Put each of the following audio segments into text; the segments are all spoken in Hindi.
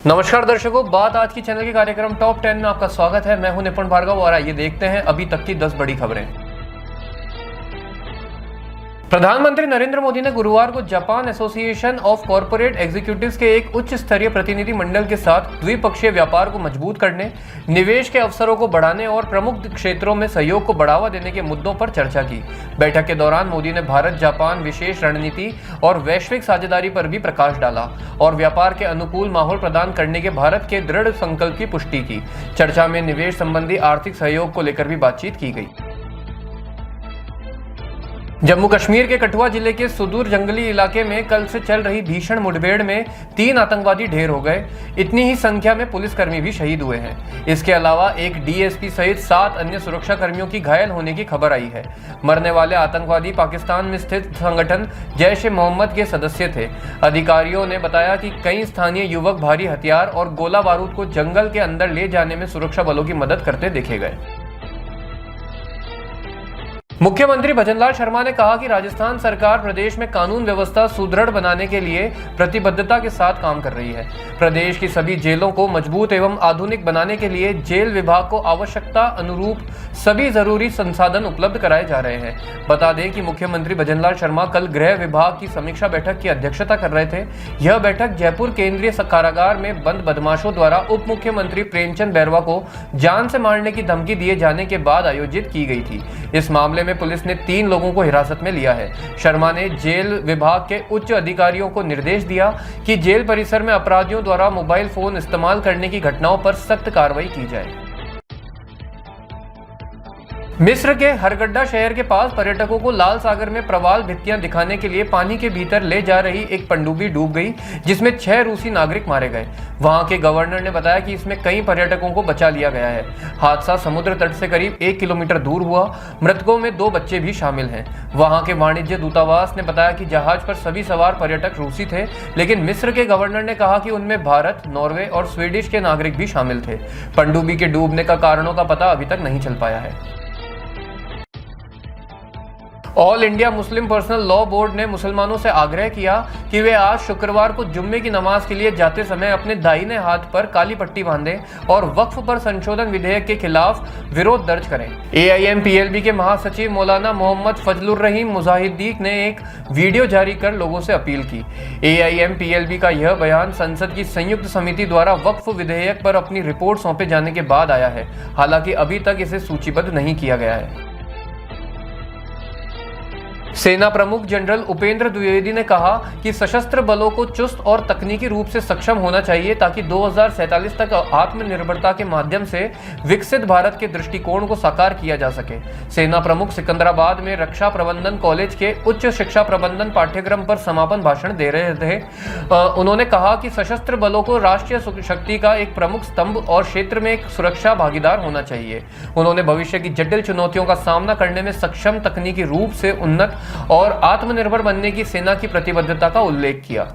नमस्कार दर्शकों, बात आज की चैनल के कार्यक्रम टॉप 10 में आपका स्वागत है। मैं हूं निपुण भार्गव और आइए देखते हैं अभी तक की 10 बड़ी खबरें। प्रधानमंत्री नरेंद्र मोदी ने गुरुवार को Japan association of corporate executives के एक उच्च स्तरीय प्रतिनिधि मंडल के साथ द्विपक्षीय व्यापार को मजबूत करने, निवेश के अवसरों को बढ़ाने और प्रमुख क्षेत्रों में सहयोग को बढ़ावा देने के मुद्दों पर चर्चा की। बैठक के दौरान मोदी ने भारत जापान विशेष रणनीति और वैश्विक साझेदारी पर भी प्रकाश डाला और व्यापार के अनुकूल माहौल प्रदान करने के भारत के दृढ़ संकल्प की पुष्टि की। चर्चा में निवेश संबंधी आर्थिक सहयोग को लेकर भी बातचीत की गई। जम्मू कश्मीर के कठुआ जिले के सुदूर जंगली इलाके में कल से चल रही भीषण मुठभेड़ में 3 आतंकवादी ढेर हो गए। इतनी ही संख्या में पुलिसकर्मी भी शहीद हुए हैं। इसके अलावा एक डीएसपी सहित 7 अन्य सुरक्षा कर्मियों की घायल होने की खबर आई है। मरने वाले आतंकवादी पाकिस्तान में स्थित संगठन जैश-ए-मोहम्मद के सदस्य थे। अधिकारियों ने बताया कि कई स्थानीय युवक भारी हथियार और गोला बारूद को जंगल के अंदर ले जाने में सुरक्षा बलों की मदद करते देखे गए। मुख्यमंत्री भजनलाल शर्मा ने कहा कि राजस्थान सरकार प्रदेश में कानून व्यवस्था सुदृढ़ बनाने के लिए प्रतिबद्धता के साथ काम कर रही है। प्रदेश की सभी जेलों को मजबूत एवं आधुनिक बनाने के लिए जेल विभाग को आवश्यकता अनुरूप सभी जरूरी संसाधन उपलब्ध कराए जा रहे हैं। बता दें कि मुख्यमंत्री भजनलाल शर्मा कल गृह विभाग की समीक्षा बैठक की अध्यक्षता कर रहे थे। यह बैठक जयपुर केंद्रीय कारागार में बंद बदमाशों द्वारा उप मुख्यमंत्री प्रेमचंद बैरवा को जान से मारने की धमकी दिए जाने के बाद आयोजित की गई थी। इस मामले में पुलिस ने 3 लोगों को हिरासत में लिया है। शर्मा ने जेल विभाग के उच्च अधिकारियों को निर्देश दिया कि जेल परिसर में अपराधियों द्वारा मोबाइल फोन इस्तेमाल करने की घटनाओं पर सख्त कार्रवाई की जाए। मिस्र के हरगड्डा शहर के पास पर्यटकों को लाल सागर में प्रवाल भित्तियां दिखाने के लिए पानी के भीतर ले जा रही एक पनडुब्बी डूब गई, जिसमें 6 रूसी नागरिक मारे गए। वहां के गवर्नर ने बताया कि इसमें कई पर्यटकों को बचा लिया गया है। हादसा समुद्र तट से करीब 1 किलोमीटर दूर हुआ। मृतकों में 2 बच्चे भी शामिल हैं। वहां के वाणिज्य दूतावास ने बताया कि जहाज पर सभी सवार पर्यटक रूसी थे, लेकिन मिस्र के गवर्नर ने कहा कि उनमें भारत, नॉर्वे और स्वीडिश के नागरिक भी शामिल थे। पनडुब्बी के डूबने का कारणों का पता अभी तक नहीं चल पाया है। All India Muslim personal law board ने मुसलमानों से आग्रह किया कि वे आज शुक्रवार को जुम्मे की नमाज के लिए जाते समय अपने दाहिने हाथ पर काली पट्टी बांधें और वक्फ पर संशोधन विधेयक के खिलाफ विरोध दर्ज करें। AIMPLB के महासचिव मौलाना मोहम्मद फजलुर रहीम मुजाहिदीन ने एक वीडियो जारी कर लोगों से अपील की। AIMPLB का यह बयान संसद की संयुक्त समिति द्वारा वक्फ विधेयक पर अपनी रिपोर्ट सौंपे जाने के बाद आया है। हालांकि अभी तक इसे सूचीबद्ध नहीं किया गया है। सेना प्रमुख जनरल उपेंद्र द्विवेदी ने कहा कि सशस्त्र बलों को चुस्त और तकनीकी रूप से सक्षम होना चाहिए ताकि 2047 तक आत्मनिर्भरता के माध्यम से विकसित भारत के दृष्टिकोण को साकार किया जा सके। सेना प्रमुख सिकंदराबाद में रक्षा प्रबंधन कॉलेज के उच्च शिक्षा प्रबंधन पाठ्यक्रम पर समापन भाषण दे रहे थे। उन्होंने कहा कि सशस्त्र बलों को राष्ट्रीय शक्ति का एक प्रमुख स्तंभ और क्षेत्र में एक सुरक्षा भागीदार होना चाहिए। उन्होंने भविष्य की जटिल चुनौतियों का सामना करने में सक्षम, तकनीकी रूप से उन्नत और आत्मनिर्भर बनने की सेना की प्रतिबद्धता का उल्लेख किया।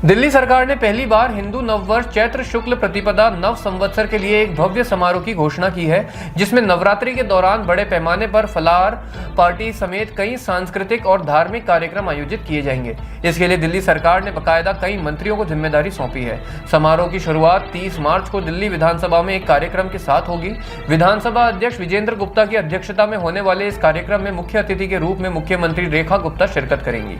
दिल्ली सरकार ने पहली बार हिंदू नववर्ष चैत्र शुक्ल प्रतिपदा नव संवत्सर के लिए एक भव्य समारोह की घोषणा की है, जिसमें नवरात्रि के दौरान बड़े पैमाने पर फलाहार पार्टी समेत कई सांस्कृतिक और धार्मिक कार्यक्रम आयोजित किए जाएंगे। इसके लिए दिल्ली सरकार ने बाकायदा कई मंत्रियों को जिम्मेदारी सौंपी है। समारोह की शुरुआत 30 मार्च को दिल्ली विधानसभा में एक कार्यक्रम के साथ होगी। विधानसभा अध्यक्ष विजेंद्र गुप्ता की अध्यक्षता में होने वाले इस कार्यक्रम में मुख्य अतिथि के रूप में मुख्यमंत्री रेखा गुप्ता शिरकत करेंगी।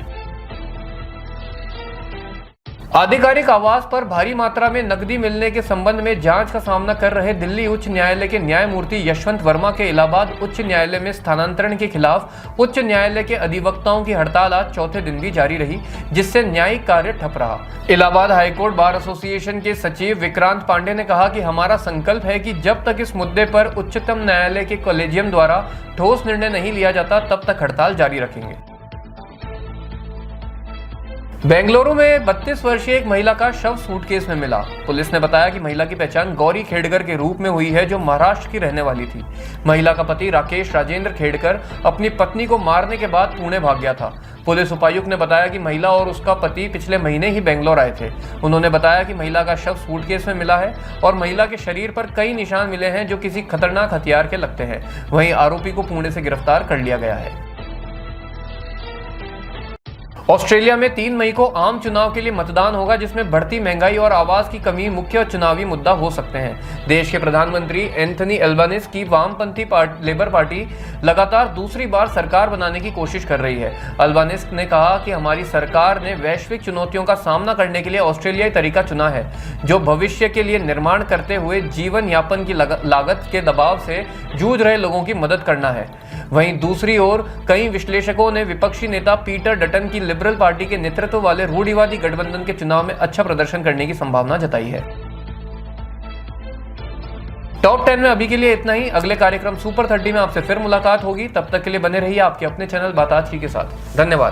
आधिकारिक आवास पर भारी मात्रा में नकदी मिलने के संबंध में जांच का सामना कर रहे दिल्ली उच्च न्यायालय के न्यायमूर्ति यशवंत वर्मा के इलाहाबाद उच्च न्यायालय में स्थानांतरण के खिलाफ उच्च न्यायालय के अधिवक्ताओं की हड़ताल आज चौथे दिन भी जारी रही, जिससे न्यायिक कार्य ठप रहा। इलाहाबाद हाईकोर्ट बार एसोसिएशन के सचिव विक्रांत पांडे ने कहा कि हमारा संकल्प है कि जब तक इस मुद्दे पर उच्चतम न्यायालय के कॉलेजियम द्वारा ठोस निर्णय नहीं लिया जाता, तब तक हड़ताल जारी रखेंगे। बेंगलुरु में 32 वर्षीय एक महिला का शव सूटकेस में मिला। पुलिस ने बताया कि महिला की पहचान गौरी खेड़कर के रूप में हुई है, जो महाराष्ट्र की रहने वाली थी। महिला का पति राकेश राजेंद्र खेड़कर अपनी पत्नी को मारने के बाद पुणे भाग गया था। पुलिस उपायुक्त ने बताया कि महिला और उसका पति पिछले महीने ही बेंगलोर आए थे। उन्होंने बताया कि महिला का शव सूटकेस में मिला है और महिला के शरीर पर कई निशान मिले हैं जो किसी खतरनाक हथियार के लगते हैं। वहीं आरोपी को पुणे से गिरफ्तार कर लिया गया है। ऑस्ट्रेलिया में 3 मई को आम चुनाव के लिए मतदान होगा, जिसमें बढ़ती महंगाई और आवास की कमी मुख्य चुनावी मुद्दा हो सकते हैं। देश के प्रधानमंत्री एंथनी एल्बानीज की वामपंथी लेबर पार्टी लगातार दूसरी बार सरकार बनाने की कोशिश कर रही है। एल्बानीज ने कहा कि हमारी सरकार ने वैश्विक चुनौतियों का सामना करने के लिए ऑस्ट्रेलियाई तरीका चुना है, जो भविष्य के लिए निर्माण करते हुए जीवन यापन की लागत के दबाव से जूझ रहे लोगों की मदद करना है। वहीं दूसरी ओर कई विश्लेषकों ने विपक्षी नेता पीटर डटन की लिबरल पार्टी के नेतृत्व वाले रूढ़िवादी गठबंधन के चुनाव में अच्छा प्रदर्शन करने की संभावना जताई है। टॉप 10 में अभी के लिए इतना ही। अगले कार्यक्रम सुपर 30 में आपसे फिर मुलाकात होगी। तब तक के लिए बने रहिए आपके अपने चैनल बात आज की के साथ। धन्यवाद।